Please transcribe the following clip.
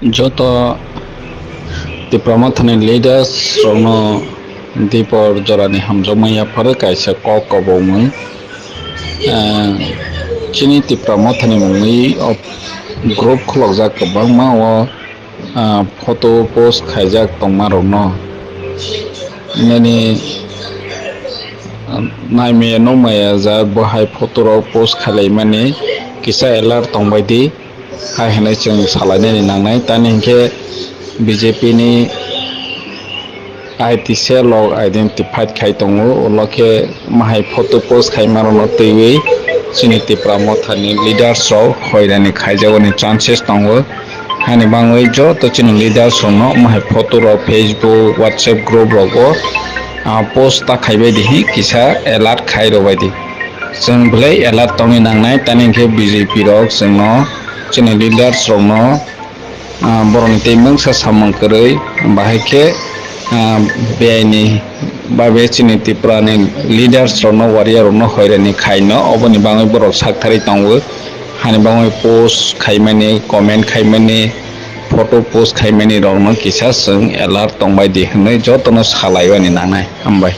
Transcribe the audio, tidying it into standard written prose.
Joto TIPRA Mothani leaders rono dipor jorani hamjomaya pare kaisa kokobongmui chini TIPRA Mothani mungui group khulokjak kwbangma o photo post khaijak tongmarokno nani naimaya nongmaya ja bahai photo rok post khalaimani kisa alert tongbaidi hai hinai chong salainani nangnai tani hingke BJP ni IT cell log identified khai tongo loke mahai photo post khaimarono teiwi chini TIPRA Mothani leaders rok hoirani khaijagoni chances tongo hani bangoi joto chini leaders no mahai photo rok Facebook WhatsApp group rogo post ta khaibai dihi kisa alert khairo baidi जों belai alert tongni nangnai tani hingke BJP rok जोंno chini leaders rok no boroni teimung sa samang koroi bahaike beini babe chini TIPRA ni leaders rok no warrior rok no hoirani khaino oboni bangoi borok sakthari tongo hani bangoi post khaimani comment khaimani photo post khaimani rok no kisa जों alert tongbai di hinui jotono salaibani nangnai hambai।